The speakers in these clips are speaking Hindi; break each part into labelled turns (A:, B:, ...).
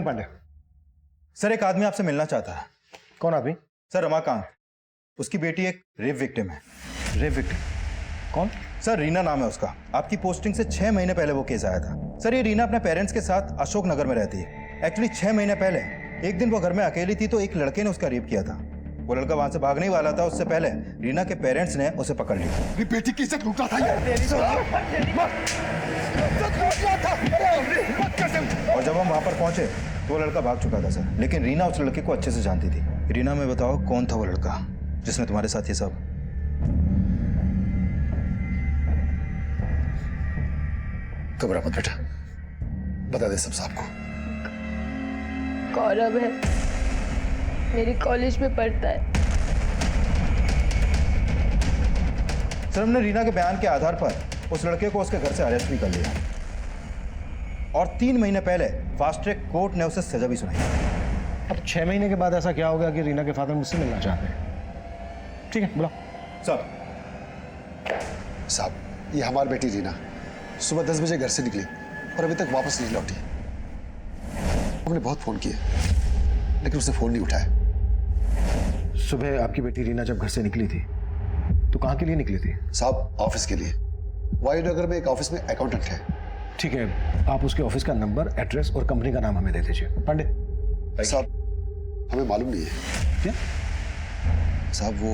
A: पांडे।
B: सर एक आदमी आपसे मिलना चाहता है।
A: कौन आदमी?
B: सर रमाकांत, उसकी बेटी एक रेप विक्टिम है।
A: Rape victim? कौन?
B: सर रीना नाम है उसका। आपकी पोस्टिंग से 6 महीने पहले वो केस आया था। सर ये रीना अपने पेरेंट्स के साथ अशोक नगर में रहती है। एक्चुअली 6 महीने पहले एक दिन वो घर में अकेली थी तो एक लड़के ने उसका रेप किया था। वो लड़का वहां से भागने ही वाला था, उससे पहले रीना के पेरेंट्स ने उसे पकड़ लिया।
C: मेरी बेटी की इज्जत लूट रहा था
B: और जब हम वहां पर पहुंचे तो वो लड़का भाग चुका था सर, लेकिन रीना उस लड़के को अच्छे से जानती थी। रीना मैं बताओ कौन था वो लड़का जिसने तुम्हारे साथ ये सब?
C: घबरा मत बेटा, बता दे सब साहब को।
D: गौरव है, मेरी कॉलेज में पढ़ता है।
B: सर हमने रीना के बयान के आधार पर उस लड़के को उसके घर से अरेस्ट भी कर लिया और 3 महीने पहले फास्ट ट्रैक कोर्ट ने उसे सजा भी सुनाई।
A: अब 6 महीने के बाद ऐसा क्या हो गया कि रीना के फादर मुझसे मिलना चाहते हैं? ठीक है, बुलाओ।
C: साहब, ये हमारी बेटी रीना सुबह 10 बजे घर से निकली और अभी तक वापस नहीं लौटी। हमने बहुत फोन किए लेकिन उसने फोन नहीं उठाया।
A: सुबह आपकी बेटी रीना जब घर से निकली थी तो कहाँ के लिए निकली थी?
C: साहब ऑफिस के लिए। वायुनगर में एक ऑफिस में अकाउंटेंट है।
A: ठीक है, आप उसके ऑफिस का नंबर, एड्रेस और कंपनी का नाम हमें दे दीजिए। पांडे
C: साहब हमें मालूम नहीं है।
A: क्या?
C: साहब वो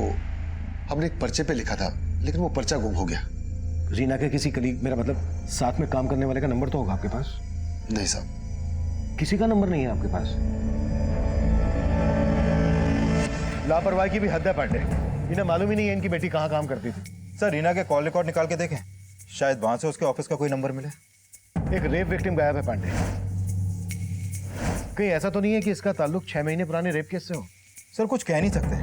C: हमने एक पर्चे पे लिखा था लेकिन वो पर्चा गुम हो गया।
A: रीना के किसी कलीग, मेरा मतलब साथ में काम करने वाले का नंबर तो होगा आपके पास?
C: नहीं साहब,
A: किसी का नंबर नहीं है आपके पास? लापरवाही की भी हद है पांडे। इन्हें मालूम ही नहीं है इनकी बेटी कहाँ काम करती थी।
B: सर रीना के कॉल रिकॉर्ड निकाल के देखें, शायद वहां से उसके ऑफिस का कोई नंबर मिले।
A: एक रेप विक्टिम गायब है पांडे। कहीं ऐसा तो नहीं है कि इसका ताल्लुक 6 महीने पुराने रेप केस से हो?
B: सर कुछ कह नहीं सकते।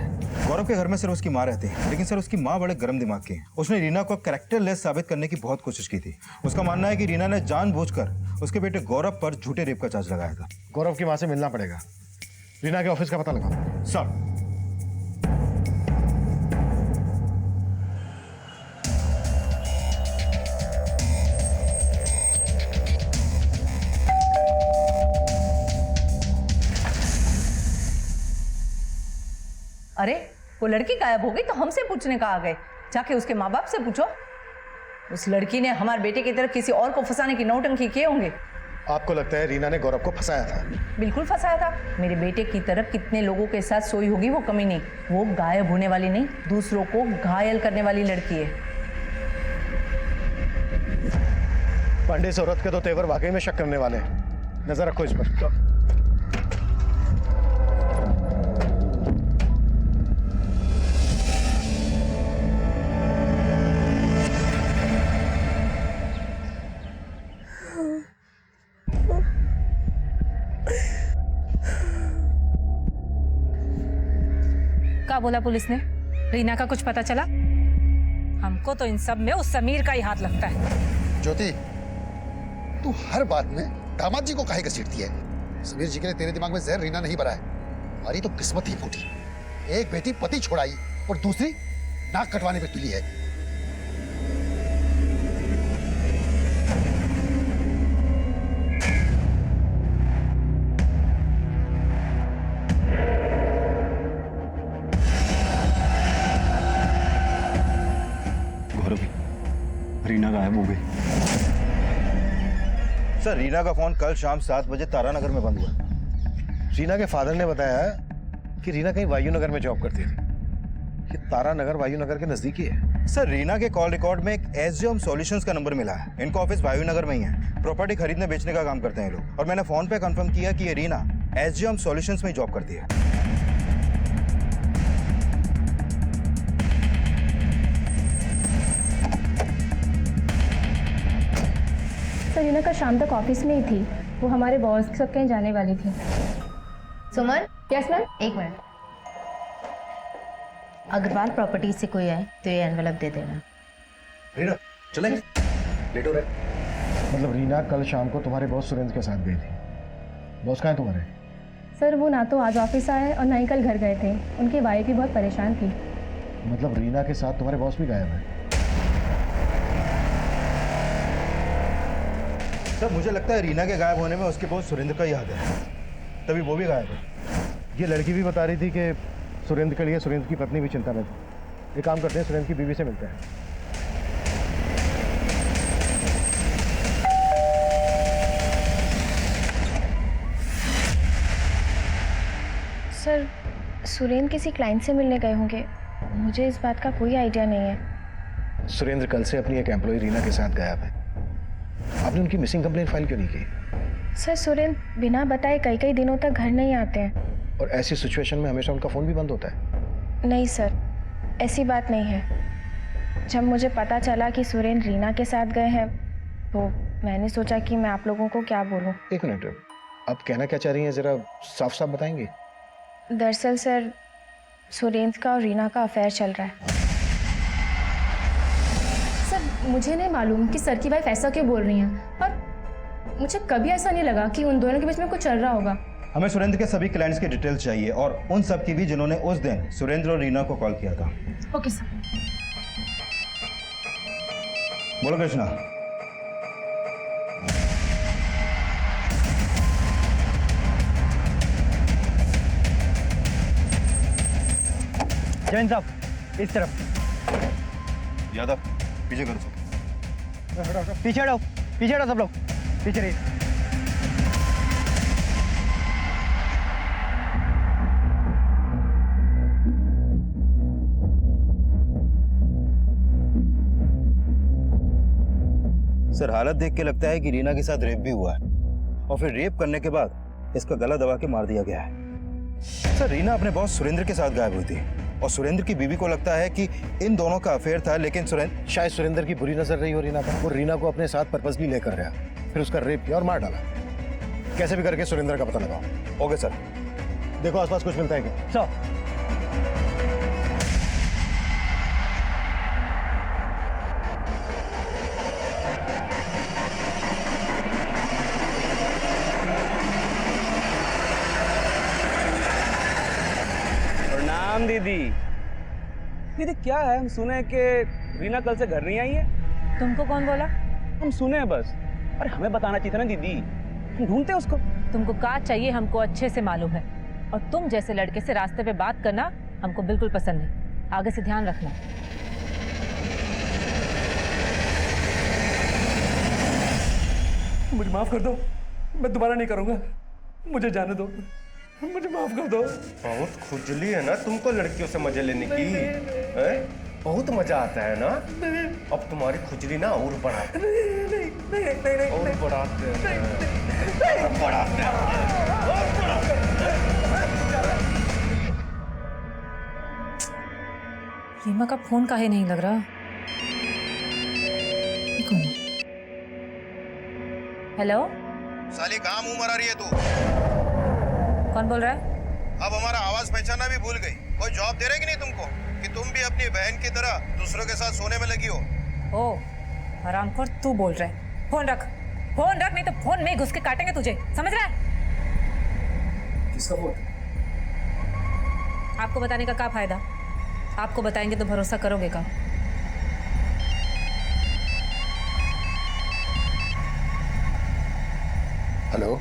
B: गौरव के घर में सिर्फ उसकी माँ रहती है, लेकिन सर उसकी माँ बड़े गर्म दिमाग की है। उसने रीना को कैरेक्टरलेस साबित करने की बहुत कोशिश की थी। उसका मानना है कि रीना ने जानबूझकर उसके बेटे गौरव पर झूठे रेप का चार्ज लगाया था।
A: गौरव की माँ से मिलना पड़ेगा। रीना के ऑफिस का पता लगाओ।
B: सर
E: अरे वो लड़की गायब हो गई तो हमसे पूछने कहाँ आ गए? जाके उसके माँ बाप से पूछो। उस लड़की ने हमारे बेटे की तरफ किसी और को फंसाने की नौटंकी किए होंगे।
A: आपको लगता है रीना ने गौरव को फंसाया था?
E: बिल्कुल फंसाया था। मेरे बेटे की तरफ कितने लोगों के साथ सोई होगी वो कमी नहीं। वो गायब होने वाली नहीं, दूसरों को घायल करने वाली लड़की है।
A: पांडे इस औरत के तो तेवर वाकई में शक करने वाले हैं। नजर रखो इस पर।
F: क्या बोला पुलिस ने? रीना का कुछ पता चला? हमको तो इन सब में उस समीर का ही हाथ लगता है।
C: ज्योति, तू हर बात में दामाद जी को काहे घसीटती है? समीर जी के लिए तेरे दिमाग में जहर रीना नहीं भरा है। हमारी तो किस्मत ही फूटी। एक बेटी पति छोड़ाई और दूसरी नाक कटवाने पे तुली है।
B: रीना गायब हो गई। सर रीना का फोन कल शाम 7 बजे तारानगर में बंद हुआ।
A: रीना के फादर ने बताया कि रीना कहीं वायुनगर में जॉब करती थी। ये तारानगर वायुनगर के नजदीक ही है।
B: सर रीना के कॉल रिकॉर्ड में एक एसजीएम सॉल्यूशंस का नंबर मिला है। इनका ऑफिस वायुनगर में ही है। प्रॉपर्टी खरीदने बेचने का काम करते हैं लोग। और मैंने फोन पे कंफर्म किया कि ये रीना एसजीएम सॉल्यूशंस में ही जॉब करती है।
D: सर रीना का शाम तक ऑफिस में ही थी। वो हमारे बॉस के साथ कहीं जाने वाली थी।
G: सुमन,
D: यस मैम।
G: एक मिनट। अग्रवाल प्रॉपर्टी से कोई आए तो ये एनवेलप दे देना।
B: रीना चलेंगे, लेट हो रहे।
A: मतलब रीना कल शाम को तुम्हारे बॉस सुरेंद्र के साथ गई थी। बॉस कहाँ है तुम्हारे?
D: सर वो ना तो आज ऑफिस आए और ना ही कल घर गए थे। उनकी वाइफ भी बहुत परेशान थी।
A: मतलब रीना के साथ तुम्हारे बॉस भी गायब है?
B: सर मुझे लगता है रीना के गायब होने में उसके बॉस सुरेंद्र का ही हाथ है। तभी वो भी गायब है।
A: ये लड़की भी बता रही थी कि सुरेंद्र के लिए सुरेंद्र की पत्नी भी चिंता में थी। एक काम करते हैं, सुरेंद्र की बीवी से मिलते हैं।
D: सर, सुरेंद्र किसी क्लाइंट से मिलने गए होंगे। मुझे इस बात का कोई आइडिया नहीं है।
A: सुरेंद्र कल से अपनी एक एम्प्लॉय रीना के साथ गायब है। आपने उनकी मिसिंग कंप्लेंट फाइल क्यों नहीं की?
D: सर, सुरेंद्र बिना बताए कई कई दिनों तक घर नहीं आते हैं।
A: और ऐसी सिचुएशन में हमेशा उनका फ़ोन भी बंद होता है।
D: नहीं सर, ऐसी बात नहीं है। जब मुझे पता चला कि सुरेंद्र रीना के साथ गए हैं तो मैंने सोचा कि मैं आप लोगों को क्या बोलूं।
A: एक मिनट, आप कहना क्या चाह रही हैं, ज़रा साफ साफ बताएंगे?
D: दरअसल सर, सुरेंद्र का और रीना का अफेयर चल रहा है।
H: सर, मुझे नहीं मालूम कि सर की वाइफ ऐसा क्यों बोल रही हैं, और मुझे कभी ऐसा नहीं लगा कि उन दोनों के बीच में कुछ चल रहा होगा।
B: हमें सुरेंद्र के सभी क्लाइंट्स की डिटेल्स चाहिए और उन सब की भी जिन्होंने उस दिन सुरेंद्र और रीना को कॉल किया था।
H: Okay sir.
B: बोलो कृष्णा।
I: जैन साहब, इस तरफ।
B: यादव पीछे करो सब।
I: पीछे हटो, पीछे हटो सब लोग, पीछे रहिए।
B: सर, हालत देख के लगता है कि रीना के साथ रेप भी हुआ है और फिर रेप करने के बाद इसका गला दबा के मार दिया गया है। सर, रीना अपने बॉस सुरेंद्र के साथ गायब हुई थी और सुरेंद्र की बीवी को लगता है कि इन दोनों का अफेयर था, लेकिन
A: शायद सुरेंद्र की बुरी नजर रही हो रीना पर। वो रीना को अपने साथ पर्पसली लेकर गया, फिर उसका रेप किया और मार डाला। कैसे भी करके सुरेंद्र का पता लगाओ।
B: Okay sir.
A: देखो आसपास कुछ मिलता है क्या?
I: सर,
J: प्रणाम दीदी। दीदी क्या है, हम सुने कि रीना कल से घर नहीं आई है।
F: तुमको कौन बोला?
J: हम सुने हैं बस। अरे हमें बताना चाहिए था ना दीदी, हम ढूंढते उसको।
F: तुमको क्या चाहिए हमको अच्छे से मालूम है, और तुम जैसे लड़के से रास्ते पे बात करना हमको बिल्कुल पसंद नहीं। आगे से ध्यान रखना।
J: मुझे माफ कर दो, मैं दोबारा नहीं करूंगा। मुझे जाने दो, मुझे माफ कर दो।
K: बहुत खुजली है ना तुमको लड़कियों से मजे लेने की। हैं? बहुत मजा आता है ना। अब तुम्हारी खुजली ना और बढ़ाते और बढ़ाते
F: रीमा का फोन काहे नहीं लग रहा? ये कौन है? हेलो,
B: साली कहाँ मुंह मरा रही है तू?
F: कौन बोल रहा है?
B: अब हमारा आवाज पहचाना भी भूल गई। कोई जॉब दे रहे कि नहीं तुमको, कि तुम भी अपनी बहन की तरह दूसरों के साथ सोने में लगी हो?
F: ओ हरामखोर, तू बोल रहा है? फोन रख, फोन रख, नहीं तो फोन में घुस के काटेंगे तुझे, समझ रहा है?
J: किसका फोन?
F: आपको बताने का क्या फायदा? आपको बताएंगे तो भरोसा करोगे का?
C: हेलो,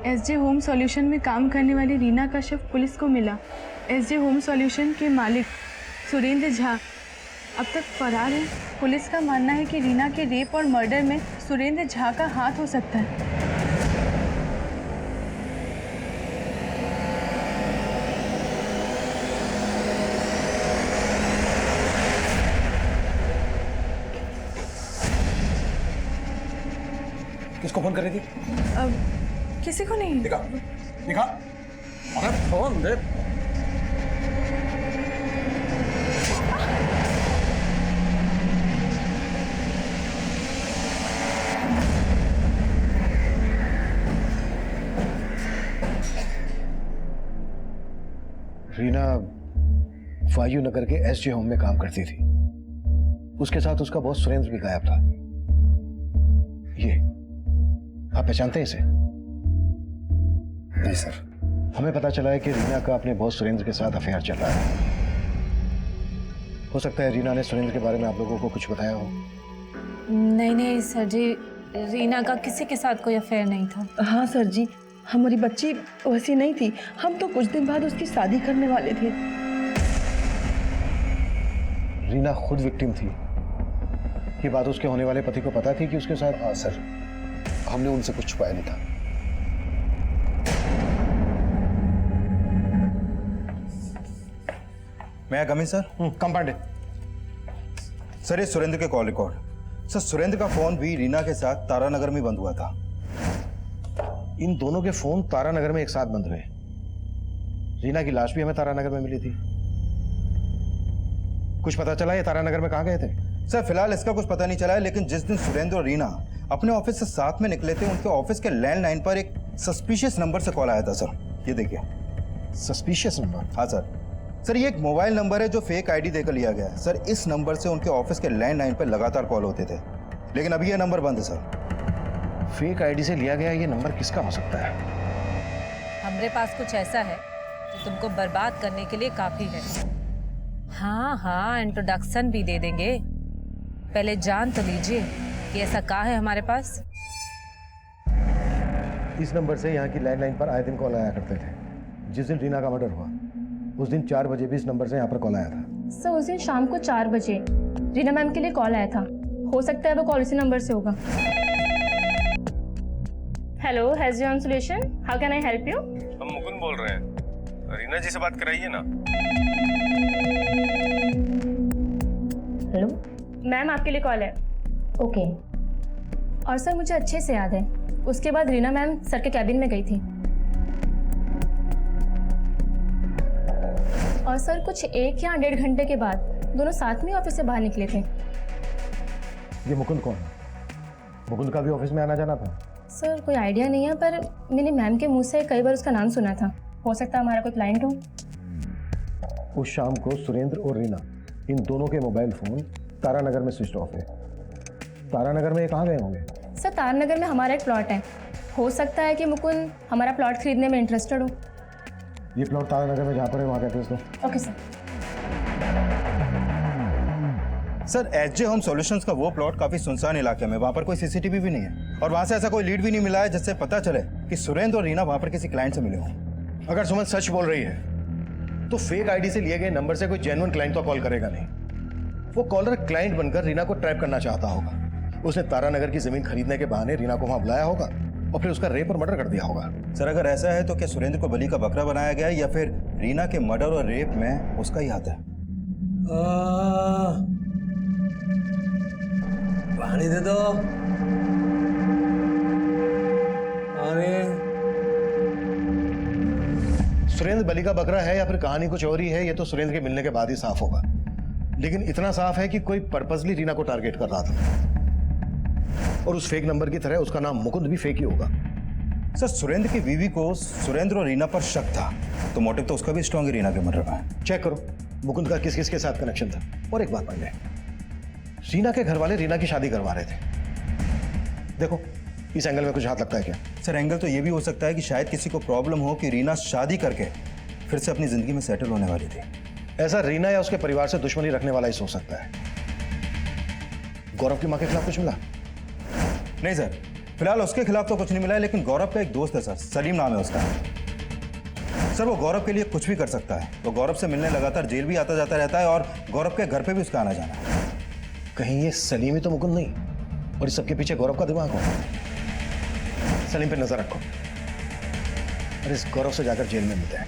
L: एसजे होम सॉल्यूशन में काम करने वाली रीना का शव पुलिस को मिला। एसजे होम सॉल्यूशन के मालिक सुरेंद्र झा अब तक फरार है। पुलिस का मानना है कि रीना के रेप और मर्डर में सुरेंद्र झा का हाथ हो सकता है।
A: किसको फोन कर रही थी?
L: अब किसी को नहीं।
A: दिखा, दिखा। अरे फोन दे। रीना वायु नगर के एसजे होम में काम करती थी। उसके साथ उसका बॉस सुरेंद्र भी गायब था। ये आप पहचानते हैं इसे?
C: नहीं सर।
A: हमें पता चला है कि रीना का अपने बॉस सुरेंद्र के साथ अफेयर चल रहा है। हो सकता है रीना ने सुरेंद्र के बारे में आप लोगों को कुछ बताया हो।
F: नहीं नहीं सर जी, रीना का किसी के साथ कोई अफेयर नहीं था।
M: हाँ सर जी, हमारी बच्ची वैसी नहीं थी। हम तो कुछ दिन बाद उसकी शादी करने वाले थे।
A: रीना खुद विक्टिम थी। ये बात उसके होने वाले पति को पता थी कि उसके साथ?
C: हाँ सर, हमने उनसे कुछ छुपाया नहीं था।
B: मैं कम इन सर?
A: कम पांडे।
B: सर ये सुरेंद्र के कॉल रिकॉर्ड। सर सुरेंद्र का फोन भी रीना के साथ तारानगर में बंद हुआ था।
A: इन दोनों के फोन तारानगर में एक साथ बंद हुए। रीना की लाश भी हमें तारानगर में मिली थी। कुछ पता चला ये तारानगर में कहाँ गए थे?
B: सर फिलहाल इसका कुछ पता नहीं चला है, लेकिन जिस दिन सुरेंद्र और रीना अपने ऑफिस से साथ में निकले थे, उनके ऑफिस के लैंडलाइन पर एक सस्पिशियस नंबर से कॉल आया था सर। ये देखिए।
A: Suspicious number?
B: हाँ सर। सर ये एक मोबाइल नंबर है जो फेक आईडी देकर लिया गया है। सर इस नंबर से उनके ऑफिस के लैंडलाइन पर लगातार कॉल होते थे, लेकिन अभी ये नंबर बंद है सर।
A: फेक आईडी से लिया गया ये नंबर किसका हो सकता है?
F: हमारे पास कुछ ऐसा है जो तुमको बर्बाद करने के लिए काफी है। हाँ हाँ, इंट्रोडक्शन भी दे देंगे। पहले जान तो लीजिए कि ऐसा क्या है हमारे पास।
A: इस नंबर से यहाँ की लैंडलाइन पर आए दिन कॉल आया करते थे। जिस दिन रीना का मर्डर हुआ उस दिन 4 बजे भी इस नंबर से यहाँ पर कॉल आया था।
H: सर उस दिन शाम को 4 बजे रीना मैम के लिए कॉल आया था। हो सकता है वो कॉल इसी नंबर से होगा। Hello, has your solution, how can I help you?
K: हम मुकुंद बोल रहे हैं, रीना जी से बात कराइए ना।
H: हेलो मैम, आपके लिए कॉल है।
G: ओके।
H: और सर मुझे अच्छे से याद है, उसके बाद रीना मैम सर के कैबिन में गई थी और सर कुछ 1 या 1.5 घंटे के बाद दोनों साथ में ऑफिस से बाहर निकले थे।
A: ये मुकुंद कौन है? मुकुंद का भी ऑफिस में आना जाना था?
H: सर कोई आइडिया नहीं है, पर मैंने मैम के मुंह से कई बार उसका नाम सुना था। हो सकता है हमारा कोई क्लाइंट हो।
A: उस शाम को सुरेंद्र और रीना इन दोनों के मोबाइल फोन तारानगर में स्विच ऑफ है। तारानगर में ये कहाँ गए होंगे?
H: सर तारानगर में हमारा एक प्लॉट है। हो सकता है कि मुकुंद हमारा प्लॉट खरीदने में इंटरेस्टेड हो।
A: ये प्लॉट तारानगर में जहाँ पर है वहाँ कहते हैं इसको।
H: Okay sir.
B: Sir SJ home solutions का वो प्लॉट काफी सुनसान इलाके में, वहां पर कोई सीसीटीवी भी नहीं है और वहां से ऐसा कोई लीड भी नहीं मिला है जिससे पता चले कि सुरेंद्र और रीना वहां पर किसी क्लाइंट से मिले हों।
A: अगर सुमन सच बोल रही है तो फेक आईडी से लिए गए नंबर से कोई जेन्युइन क्लाइंट तो कॉल करेगा नहीं। वो कॉलर क्लाइंट बनकर रीना को ट्रैप करना चाहता होगा। उसने तारानगर की जमीन खरीदने के बहाने रीना को वहां बुलाया होगा और फिर उसका रेप और मर्डर कर दिया होगा।
B: सर अगर ऐसा है तो क्या सुरेंद्र को बलि का बकरा बनाया गया है या फिर रीना के मर्डर और रेप में उसका ही हाथ है?
J: पानी दे दो।
A: सुरेंद्र बलि का बकरा है या फिर कहानी कुछ और ही है, ये तो सुरेंद्र के मिलने के बाद ही साफ होगा। लेकिन इतना साफ है कि कोई पर्पसली रीना को टारगेट कर रहा था और उस फेक नंबर की तरह उसका नाम मुकुंद भी फेक ही होगा।
B: सर सुरेंद्र की बीवी को सुरेंद्र और रीना पर शक था, तो मोटिव तो उसका भी स्ट्रॉन्ग है रीना के मर्डर में।
A: चेक करो मुकुंद का किस किस के साथ कनेक्शन था। और एक बात पांडे, रीना के घर वाले रीना की शादी करवा रहे थे। देखो इस एंगल में कुछ हाथ लगता है क्या?
B: सर एंगल तो ये भी हो सकता है कि शायद किसी को प्रॉब्लम हो कि रीना शादी करके फिर से अपनी जिंदगी में सेटल होने वाली थी।
A: ऐसा रीना या उसके परिवार से दुश्मनी रखने वाला ही सोच सकता है। गौरव की मां के खिलाफ कुछ मिला?
B: नहीं सर, फिलहाल उसके खिलाफ तो कुछ नहीं मिला है, लेकिन गौरव का एक दोस्त है सर, सलीम नाम है उसका। सर वो गौरव के लिए कुछ भी कर सकता है। वो गौरव से मिलने लगातार जेल भी आता जाता रहता है और गौरव के घर पे भी उसका आना जाना है।
A: कहीं ये सलीम ही तो मुकुंद नहीं और इस सबके पीछे गौरव का दिमाग हो? सलीम पे नजर रखो और इस गौरव से जाकर जेल में मिलते हैं।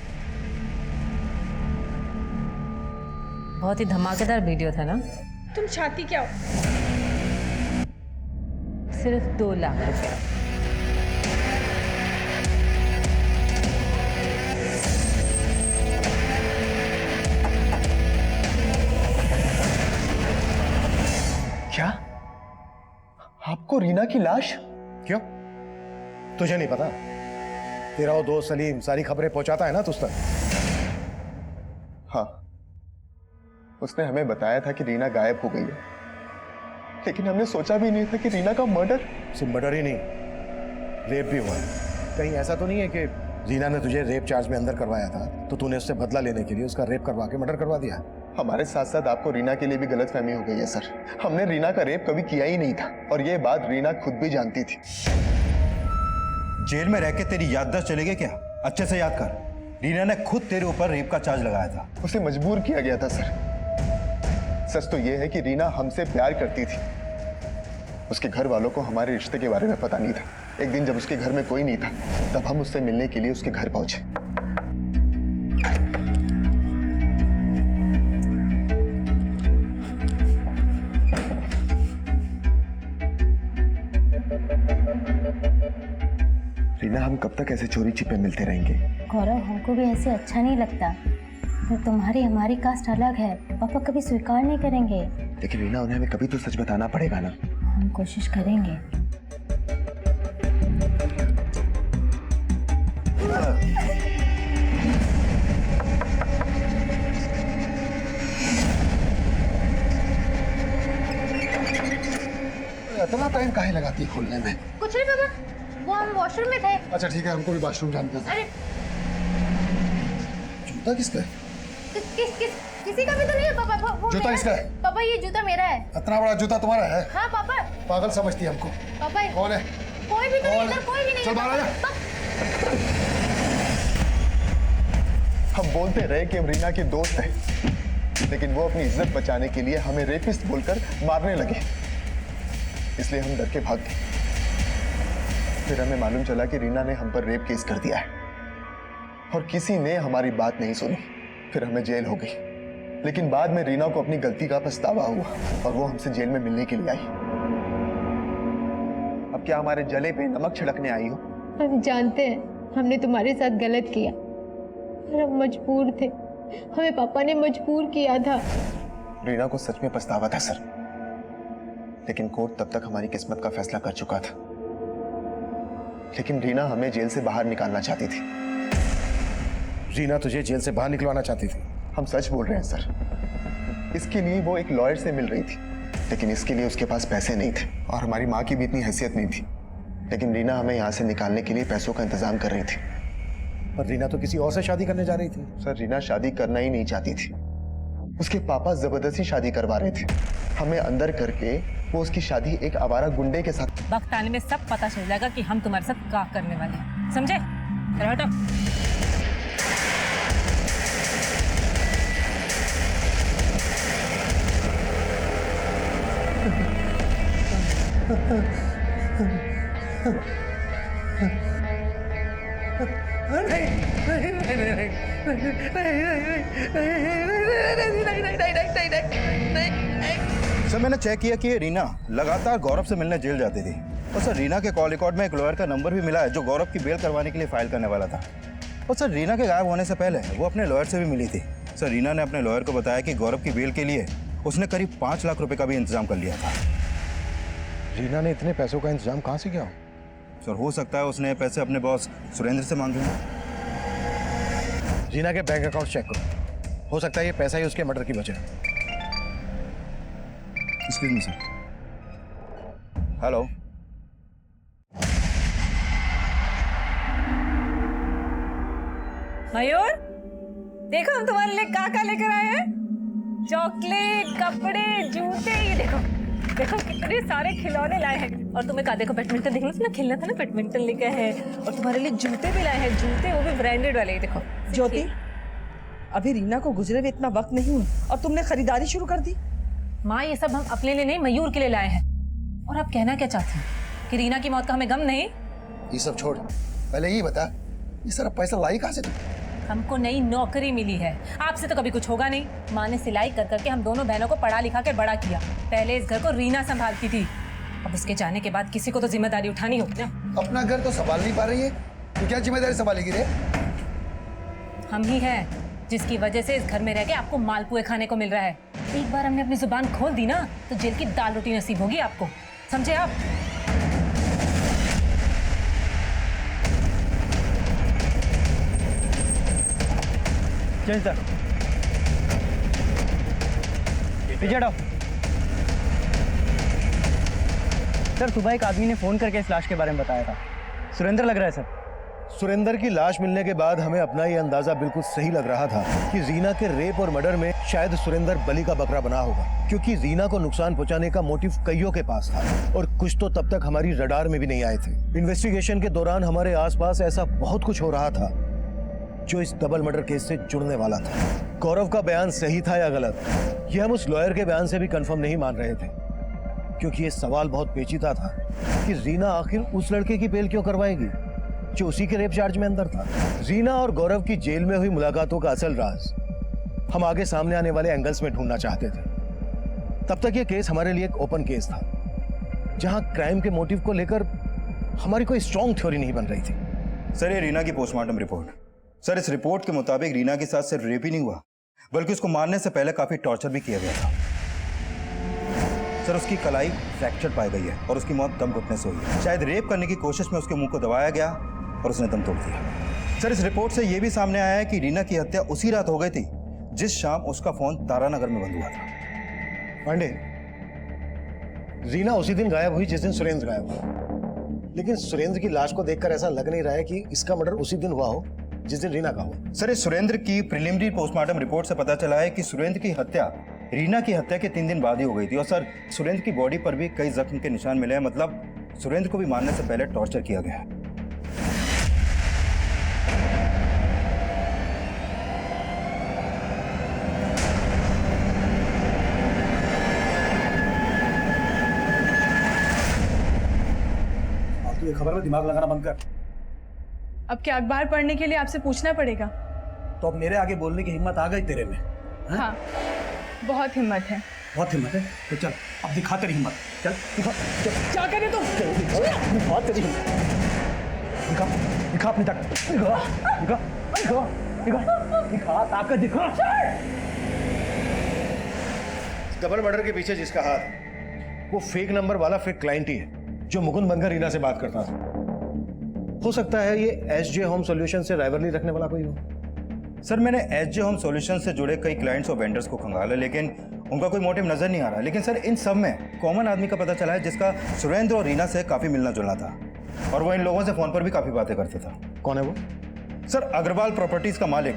F: बहुत ही धमाकेदार वीडियो था ना?
M: तुम चाहती क्या हो?
F: सिर्फ 2 लाख रुपया।
A: क्या? आपको रीना की लाश? क्यों? तुझे नहीं पता? तेरा वो दोस्त सलीम सारी खबरें पहुंचाता है ना तुझ तक।
N: हाँ, उसने हमें बताया था कि रीना गायब हो गई है
K: लेकिन हमने सोचा भी नहीं था कि रीना का मर्डर।
A: सिर्फ मर्डर ही नहीं, रेप भी हुआ है। कहीं ऐसा तो नहीं है कि रीना ने तुझे रेप चार्ज में अंदर करवाया था तो तूने उससे बदला लेने के लिए उसका रेप करवा के मर्डर करवा दिया?
K: हमारे साथ साथ आपको रीना के लिए भी गलतफहमी हो गई है सर। हमने रीना का रेप कभी किया ही नहीं था और ये बात रीना खुद भी जानती थी।
B: जेल में रह के तेरी याददाश्त चलेगी क्या? अच्छे से याद कर, रीना ने खुद तेरे ऊपर रेप का चार्ज लगाया था।
K: उसे मजबूर किया गया था सर। सच तो यह है कि रीना हमसे प्यार करती थी। उसके घर वालों को हमारे रिश्ते के बारे में पता नहीं था। एक दिन जब उसके घर में कोई नहीं था तब हम उससे मिलने के लिए उसके घर पहुंचे। रीना, हम कब तक ऐसे चोरी छिपे मिलते रहेंगे?
G: गौरव, हमको भी ऐसे अच्छा नहीं लगता। तो तुम्हारी हमारी कास्ट अलग है, पापा कभी स्वीकार नहीं करेंगे।
K: लेकिन रीना, उन्हें हमें कभी तो सच बताना पड़ेगा ना।
G: हम कोशिश करेंगे।
C: इतना टाइम काहे लगाती है खोलने में?
H: कुछ नहीं पापा, वो हम वॉशरूम में थे।
C: अच्छा ठीक है, हमको भी वॉशरूम जाना था।
H: अरे
C: जूता किसका है?
H: किसी का भी तो नहीं है पापा। वो
C: जूता
H: मेरा
C: किसका है?
H: पापा, ये जूता मेरा है।
C: इतना बड़ा जूता तुम्हारा है?
H: हाँ पापा।
C: पागल समझती है हमको।
H: पापा
C: कौन है?
H: कोई भी तो नहीं,
C: कौन है?
H: इधर कोई भी नहीं
C: चल
H: है।
C: बाहर आ जा।
K: हम बोलते रहे कि हम रीना के दोस्त हैं, लेकिन वो अपनी इज्जत बचाने के लिए हमें रेपिस्ट बोलकर मारने लगे। इसलिए हम डर के भाग गए। फिर हमें मालूम चला कि रीना ने हम पर रेप केस कर दिया है और किसी ने हमारी बात नहीं सुनी। फिर हमें जेल हो गई, लेकिन बाद में रीना को अपनी गलती का पछतावा हुआ और वो हमसे जेल में मिलने के लिए आई। अब क्या हमारे जले पे नमक छिड़कने आई हो?
H: हम जानते हैं हमने तुम्हारे साथ गलत किया और हम मजबूर थे। हमें पापा ने मजबूर किया था।
K: रीना को सच में पछतावा था सर, लेकिन कोर्ट तब तक हमारी किस्मत का फैसला कर चुका था। लेकिन रीना हमें जेल से बाहर निकालना चाहती थी।
A: रीना तुझे जेल से बाहर निकलवाना चाहती थी?
K: हम सच बोल रहे हैं सर। इसके लिए वो एक लॉयर से मिल रही थी, लेकिन इसके लिए उसके पास पैसे नहीं थे और हमारी माँ की भी इतनी हैसियत नहीं थी। लेकिन रीना हमें यहाँ से निकालने के लिए पैसों का इंतजाम कर रही थी।
A: पर रीना तो किसी और से शादी करने जा रही थी।
K: सर, रीना शादी करना ही नहीं चाहती थी। उसके पापा जबरदस्ती शादी करवा रहे थे। हमें अंदर करके वो उसकी शादी एक आवारा गुंडे के साथ।
F: वक्त आने में सब पता चल जाएगा कि हम तुम्हारे साथ क्या करने वाले हैं, समझे? हटो।
B: सर, मैंने चेक किया कि ये रीना लगातार गौरव से मिलने जेल जाती थी। और सर, रीना के कॉल रिकॉर्ड में एक लॉयर का नंबर भी मिला है जो गौरव की बेल करवाने के लिए फाइल करने वाला था। और सर, रीना के गायब होने से पहले वो अपने लॉयर से भी मिली थी। सर, रीना ने अपने लॉयर को बताया कि गौरव की बेल के लिए उसने करीब 5 लाख रुपए का भी इंतजाम कर लिया था।
A: रीना ने इतने पैसों का इंतजाम कहाँ से किया?
B: सर, हो सकता है उसने पैसे अपने बॉस सुरेंद्र से मांगे हों।
A: रीना के बैंक अकाउंट चेक करो, हो सकता है ये पैसा ही उसके मर्डर की वजह है।
B: Excuse me sir. हेलो।
F: मयूर, देखो हम तुम्हारे लिए क्या लेकर आए हैं। चॉकलेट, कपड़े, जूते, ये देखो देखो कितने सारे खिलौने लाए हैं। और तुम्हें कहा, देखो बैडमिंटन देखना था ना, खेलना था ना, बैडमिंटन लेके आए हैं। और तुम्हारे लिए जूते भी लाए हैं, जूते वो भी ब्रांडेड वाले। देखो
M: ज्योति, अभी रीना को गुजरे हुए इतना वक्त नहीं हुआ और तुमने खरीदारी शुरू कर दी।
F: माँ, ये सब हम अपने लिए नहीं, मयूर के लिए लाए हैं। और आप कहना क्या चाहती हैं कि रीना की मौत का हमें गम नहीं?
C: ये सब छोड़, पहले ये बता, ये सारा पैसा लाई कहाँ से तू?
F: हमको नई नौकरी मिली है, आपसे तो कभी कुछ होगा नहीं। माँ ने सिलाई कर करके हम दोनों बहनों को पढ़ा लिखा कर बड़ा किया। पहले इस घर को रीना संभालती थी, अब उसके जाने के बाद किसी को तो जिम्मेदारी उठानी होगी ना।
C: अपना घर तो संभाल नहीं पा रही है, तो क्या जिम्मेदारी संभालेगी रे?
F: हम ही हैं जिसकी वजह से इस घर में रह के आपको मालपुए खाने को मिल रहा है। एक बार हमने अपनी जुबान खोल दी ना तो जेल की दाल रोटी नसीब होगी आपको, समझे आप?
I: चल सर, पीछे हटो। सर सुबह एक आदमी ने फ़ोन करके इस लाश के बारे में बताया था। सुरेंद्र लग रहा है सर।
A: सुरेंद्र की लाश मिलने के बाद हमें अपना ये अंदाजा बिल्कुल सही लग रहा था कि रीना के रेप और मर्डर में शायद सुरेंद्र बलि का बकरा बना होगा, क्योंकि रीना को नुकसान पहुंचाने का मोटिव कईयों के पास था और कुछ तो तब तक हमारी रडार में भी नहीं आए थे। इन्वेस्टिगेशन के दौरान हमारे आसपास ऐसा बहुत कुछ हो रहा था जो इस डबल मर्डर केस से जुड़ने वाला था। गौरव का बयान सही था या गलत, ये हम उस लॉयर के बयान से भी कंफर्म नहीं मान रहे थे, क्योंकि ये सवाल बहुत पेचीदा था कि रीना आखिर उस लड़के की बेल क्यों करवाएगी जो उसी के रेप चार्ज में अंदर था। रीना और गौरव की जेल में हुई मुलाकातों का असल राज हम आगे सामने आने वाले एंगल्स में ढूंढना चाहते थे। तब तक ये केस हमारे लिए एक ओपन केस था, जहां क्राइम के मोटिव को लेकर हमारी कोई स्ट्रॉन्ग थ्योरी नहीं बन रही थी।
B: सर ये रीना की पोस्टमार्टम रिपोर्ट। सर इस रिपोर्ट के मुताबिक रीना के साथ सिर्फ रेप ही नहीं हुआ, बल्कि उसको मारने से पहले काफी टॉर्चर भी किया गया था। सर उसकी कलाई फ्रैक्चर पाई गई है और उसकी मौत दम घुटने से हुई है। शायद रेप करने की कोशिश में उसके मुंह को दबाया गया और उसने दम तोड़ दिया। सर इस रिपोर्ट से यह भी सामने आया है कि रीना की हत्या उसी रात हो गई थी जिस शाम उसका फोन तारानगर में बंद हुआ था।
A: पांडे, रीना उसी दिन गायब हुई जिस दिन सुरेंद्र गायब हुआ, लेकिन सुरेंद्र की लाश को देखकर ऐसा लग नहीं रहा है कि इसका मर्डर उसी दिन हुआ हो जिस दिन रीना का हुआ।
B: सर इस सुरेंद्र की प्रिलिमिनरी पोस्टमार्टम रिपोर्ट से पता चला है कि सुरेंद्र की हत्या रीना की हत्या के 3 दिन बाद ही हो गई थी। और सर सुरेंद्र की बॉडी पर भी कई जख्म के निशान मिले हैं, मतलब सुरेंद्र को भी मारने से पहले टॉर्चर किया गया है।
I: ये खबर में दिमाग लगाना बंद कर।
L: अब क्या अखबार पढ़ने के लिए आपसे पूछना पड़ेगा?
I: तो अब मेरे आगे बोलने की हिम्मत आ गई तेरे में?
L: हाँ, बहुत हिम्मत है।
I: बहुत हिम्मत है? तो चल अब दिखा तेरी हिम्मत। चल दिखा।
L: क्या करे तुम?
I: दिखा तेरी हिम्मत। दिखा दिखा अपनी ताकत। दिखा दिखा दिखा दिखा दिखा ताकत दिखा।
A: डबल मर्डर के पीछे जिसका हाथ, वो फेक नंबर वाला फेक क्लाइंट ही है जो मुकुंद बनकर रीना से बात करता था। हो सकता है ये एसजे होम सॉल्यूशन से राइवलरी रखने वाला कोई हो।
B: सर मैंने एसजे होम सॉल्यूशन से जुड़े कई क्लाइंट्स और वेंडर्स को खंगाला, लेकिन उनका कोई मोटिव नजर नहीं आ रहा। लेकिन सर इन सब में कॉमन आदमी का पता चला है जिसका सुरेंद्र और रीना से काफी मिलना जुलना था, और वो इन लोगों से फोन पर भी काफी बातें करता था।
A: कौन है वो?
B: सर अग्रवाल प्रॉपर्टीज का मालिक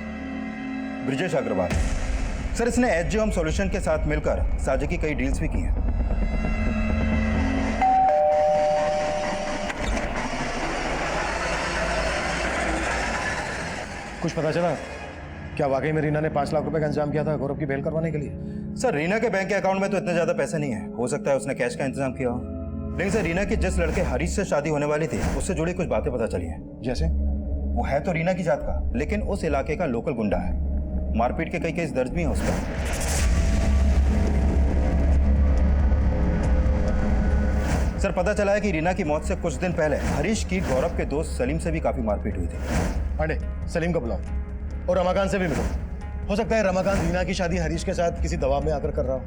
B: ब्रिजेश अग्रवाल। सर इसने एसजे होम सॉल्यूशन के साथ मिलकर साझे की कई डील्स भी की हैं।
A: कुछ पता चला? क्या वाकई में रीना ने 5 लाख रुपए का इंतजाम किया था गौरव की बेल करवाने के लिए?
B: सर रीना के बैंक के अकाउंट में तो इतने ज्यादा पैसे नहीं है, हो सकता है उसने कैश का इंतजाम किया हो। लेकिन सर रीना की जिस लड़के हरीश से शादी होने वाली थी उससे जुड़ी कुछ बातें पता चली हैं।
A: जैसे?
B: वो है तो रीना की जात का, लेकिन उस इलाके का लोकल गुंडा है। मारपीट के कई केस दर्ज भी हैं उस पर। सर पता चला है कि रीना की मौत से कुछ दिन पहले हरीश की गौरव के दोस्त सलीम से भी काफी मारपीट हुई थी।
A: पांडे, सलीम को बुलाओ और रमाकांत से भी मिलो। हो सकता है रमाकांत रीना की शादी हरीश के साथ किसी दबाव में आकर कर रहा हो।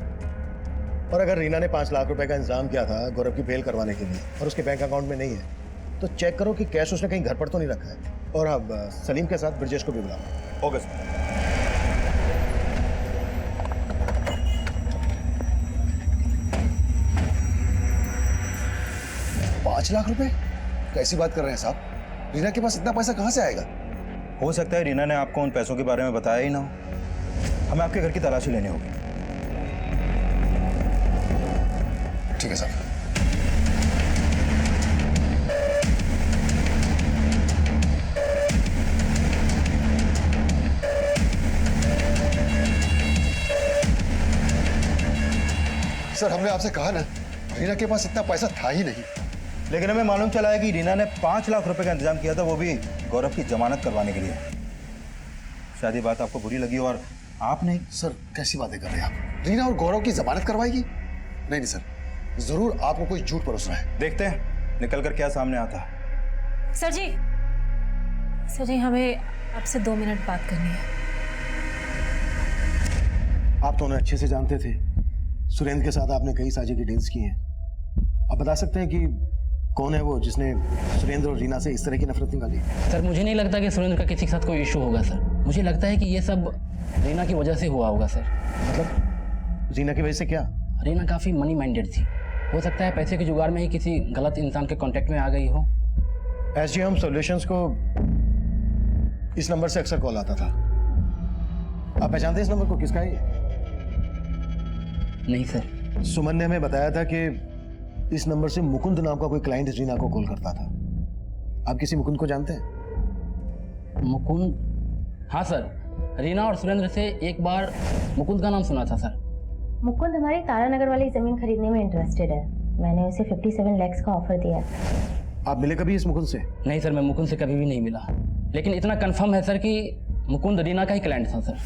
A: और अगर रीना ने 5 लाख रुपए का इंतजाम किया था गौरव की बेल करवाने के लिए और उसके बैंक अकाउंट में नहीं है, तो चेक करो कि कैश उसने कहीं घर पर तो नहीं रखा है। और अब सलीम के साथ ब्रजेश को भी बुलाओ।
B: Okay sir.
C: 5 लाख रुपए? कैसी बात कर रहे हैं साहब? रीना के पास इतना पैसा कहां से आएगा?
B: हो सकता है रीना ने आपको उन पैसों के बारे में बताया ही ना हो। हमें आपके घर की तलाशी लेनी होगी।
C: ठीक है साहब। सर हमने आपसे कहा ना, रीना के पास इतना पैसा था ही नहीं।
B: लेकिन हमें मालूम चला है कि रीना ने 5 लाख रुपए का इंतजाम किया था, वो भी गौरव की जमानत करवाने के लिए। शायद ये बात आपको बुरी लगी और आपने।
C: सर कैसी बातें कर रहे हैं आप? रीना और गौरव की जमानत करवाएगी? नहीं नहीं सर, जरूर आपको कोई झूठ परोस रहा है।
B: देखते हैं निकल कर क्या सामने आता है।
F: सर जी हमें आपसे 2 मिनट बात करनी है।
A: आप तो उन्हें अच्छे से जानते थे। सुरेंद्र के साथ आपने कई साझे की डील्स की हैं। आप बता सकते हैं कि कौन है वो जिसने सुरेंद्र और रीना से इस तरह की नफरत निकाली?
N: सर मुझे नहीं लगता कि सुरेंद्र का किसी के साथ कोई इशू होगा सर। मुझे लगता है कि ये सब रीना की वजह से हुआ होगा सर।
A: मतलब रीना की वजह से क्या?
N: रीना काफ़ी मनी माइंडेड थी हो सकता है पैसे के जुगाड़ में ही किसी गलत इंसान के कांटेक्ट में आ गई हो।
A: एसजी होम सॉल्यूशंस को इस नंबर से अक्सर कॉल आता था। आप पहचानते हैं इस नंबर को? किसका है ये?
N: नहीं सर।
A: सुमन ने हमें बताया था कि इस नंबर से मुकुंद नाम का कोई क्लाइंट रीना को कॉल करता था। आप किसी मुकुंद को जानते हैं?
N: मुकुंद? हाँ सर, रीना और सुरेंद्र से एक बार मुकुंद का नाम सुना था सर।
G: मुकुंद हमारी तारानगर वाली ज़मीन खरीदने में इंटरेस्टेड है। मैंने उसे 57 लाख का ऑफर दिया।
A: आप मिले कभी इस मुकुंद से?
N: नहीं सर, मैं मुकुंद से कभी भी नहीं मिला, लेकिन इतना कंफर्म है सर कि मुकुंद रीना का ही क्लाइंट था सर।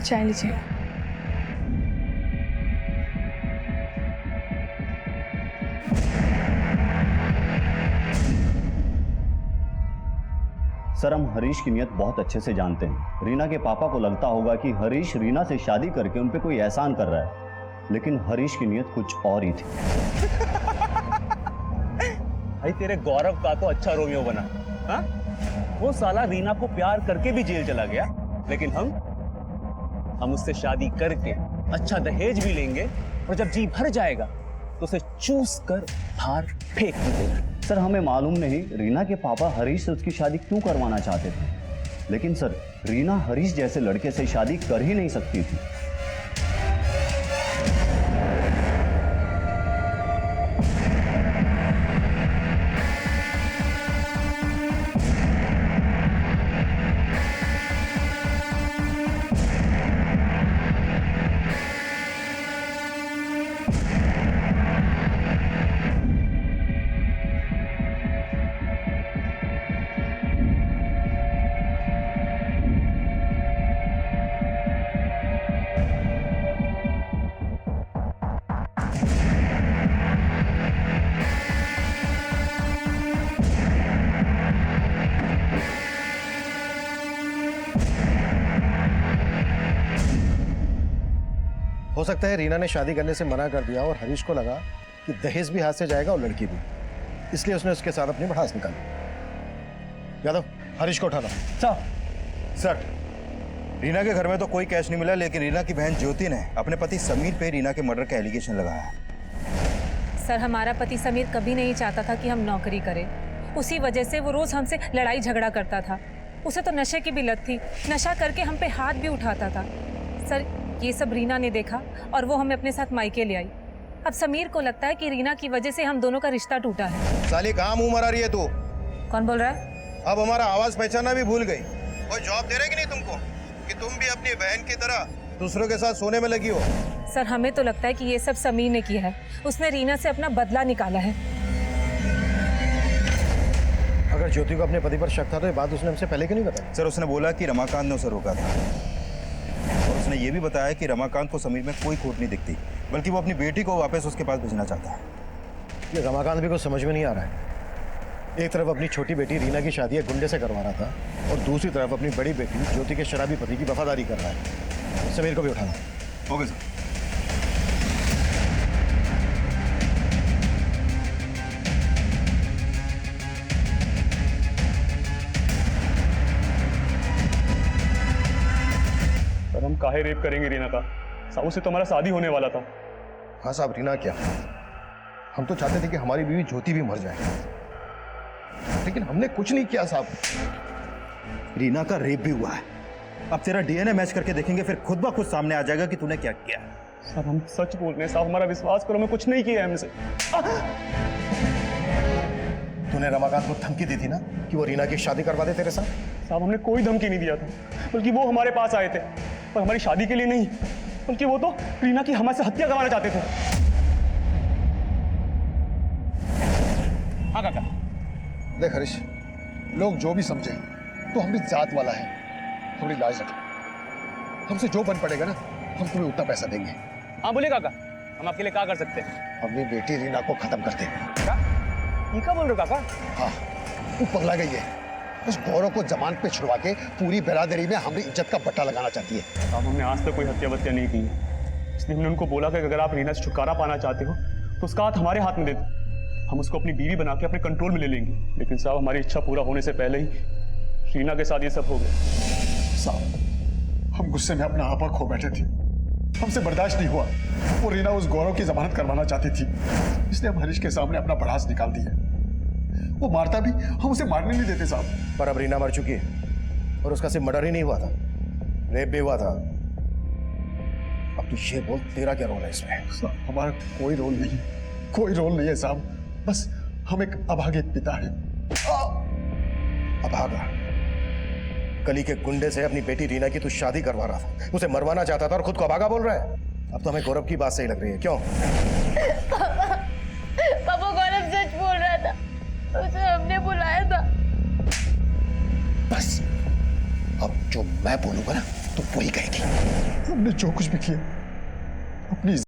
L: चाय लीजिए।
O: सर, हम हरीश की नीयत बहुत अच्छे से जानते हैं। रीना के पापा को लगता होगा कि हरीश रीना से शादी करके उन पे कोई एहसान कर रहा है, लेकिन हरीश की नीयत कुछ और ही थी।
J: भाई तेरे गौरव का तो अच्छा रोमियो बना। हाँ? वो साला रीना को प्यार करके भी जेल चला गया, लेकिन हम उससे शादी करके अच्छा दहेज भी लेंगे और जब जी भर जाएगा तो उसे चूस कर बाहर फेंक भी देंगे।
O: सर, हमें मालूम नहीं रीना के पापा हरीश से उसकी शादी क्यों करवाना चाहते थे, लेकिन सर रीना हरीश जैसे लड़के से शादी कर ही नहीं सकती थी।
A: हो सकता है रीना ने शादी करने से मना कर दिया और हरीश को लगा कि दहेज भी हाथ से जाएगा और लड़की भी, इसलिए उसने उसके साथ अपनी भड़ास निकाली। यादव, हरीश को उठाना।
B: सर, रीना के घर में तो कोई कैश नहीं मिला, लेकिन रीना की बहन ज्योति ने अपने पति समीर पे रीना के मर्डर का एलिगेशन लगाया।
F: सर, हमारा पति समीर कभी नहीं चाहता था कि हम नौकरी करें। उसी वजह से वो रोज हमसे लड़ाई झगड़ा करता था। उसे तो नशे की भी लत थी, नशा करके हम पे हाथ भी उठाता था। सर, ये सब रीना ने देखा और वो हमें अपने साथ मायके ले आई। अब समीर को लगता है कि रीना की वजह से हम दोनों का रिश्ता टूटा है।
B: साली, कहाँ मुंह मरा रही है तू?
F: कौन बोल रहा है?
B: अब हमारा आवाज पहचाना भी भूल गई। कोई जॉब दे रहे कि नहीं तुमको कि तुम भी अपनी बहन की तरह दूसरों के साथ सोने में लगी हो?
F: सर, हमें तो लगता है कि ये सब समीर ने किया है। उसने रीना से अपना बदला निकाला है।
A: अगर ज्योति को अपने पति पर शक था तो ये बात उसने हमसे पहले क्यों नहीं बताई?
B: सर, उसने बोला कि रमाकांत ने उसे रोका था, और उसने ये भी बताया कि रमाकांत को समीर में कोई खोट नहीं दिखती, बल्कि वो अपनी बेटी को वापस उसके पास भेजना चाहता है।
A: ये रमाकांत भी कुछ समझ में नहीं आ रहा है। एक तरफ अपनी छोटी बेटी रीना की शादी एक गुंडे से करवा रहा था और दूसरी तरफ अपनी बड़ी बेटी ज्योति के शराबी पति की वफादारी कर रहा है। समीर को भी उठाना।
B: Okay sir.
J: सर, हम काहे रेप करेंगे रीना का? साहू से तो हमारा शादी होने वाला था।
K: हाँ साहब, रीना क्या, हम तो चाहते थे कि हमारी बीवी ज्योति भी मर जाए, लेकिन हमने कुछ नहीं किया साहब।
B: रीना का रेप भी हुआ है। अब तेरा डीएनए मैच करके देखेंगे, फिर खुद ब खुद सामने आ जाएगा कि तूने क्या किया।
J: सर, हम सच बोल रहे हैं साहब, हमारा विश्वास करो, मैं कुछ नहीं किया है हमसे।
A: तूने रमाकांत को धमकी दी थी ना कि वो रीना की शादी करवा दे तेरे साथ?
J: साहब, हमने कोई धमकी नहीं दिया था, बल्कि वो हमारे पास आए थे, पर हमारी शादी के लिए नहीं, बल्कि वो तो रीना की हमारे से हत्या करवाना चाहते थे।
C: हाँ काका। देख हरीश, लोग जो भी समझे तो हम भी जात वाला है, थोड़ी लाज रख। हमसे जो बन पड़ेगा ना, हम तुम्हें उतना पैसा देंगे।
J: हाँ बोले काका, हम आपके लिए क्या कर सकते हैं?
C: अपनी बेटी रीना को खत्म कर दे।
J: क्या? ये क्या बोल रहे हो काका?
C: हाँ, वो पगला गई है। उस गौरव को जमान पे छुड़वा के पूरी बिरादरी में हमारी इज्जत का बट्टा लगाना चाहती है।
J: साहब, हमने आज तक कोई हत्या वत्या नहीं की। इसलिए हमने उनको बोला कि अगर आप रीना से छुटकारा पाना चाहते हो तो उसका हाथ हमारे हाथ में दे दो, हम उसको अपनी बीवी बना के अपने कंट्रोल में ले लेंगे। लेकिन साहब हमारी इच्छा पूरा होने से पहले ही रीना के साथ ये सब हो गया।
K: साहब हम गुस्से में अपना आपा खो बैठे थे, हमसे बर्दाश्त नहीं हुआ। वो रीना उस गौरव की जमानत करवाना चाहती थी, इसलिए हम हरीश के सामने अपना भड़ास निकाल दिया। वो मारता भी, हम उसे मारने नहीं देते साहब।
A: पर अब रीना मर चुकी है और उसका सिर्फ मर्डर ही नहीं हुआ था, रेप भी हुआ था। अब तू ये बोल, तेरा क्या रोल है इसमें?
K: साहब हमारा कोई रोल नहीं है, कोई रोल नहीं है साहब। बस हम एक अभागे पिता है।
A: अभागा? कली के गुंडे से अपनी बेटी रीना की तू शादी करवा रहा था, उसे मरवाना चाहता था और खुद को अभागा बोल रहा है। अब तो हमें गौरव की बात सही लग रही है, क्यों?
L: पापा गौरव सच बोल रहा था, उसे हमने बुलाया था।
C: बस अब जो मैं बोलूंगा ना तो वही कहेगी।
K: हमने जो कुछ भी किया अपनी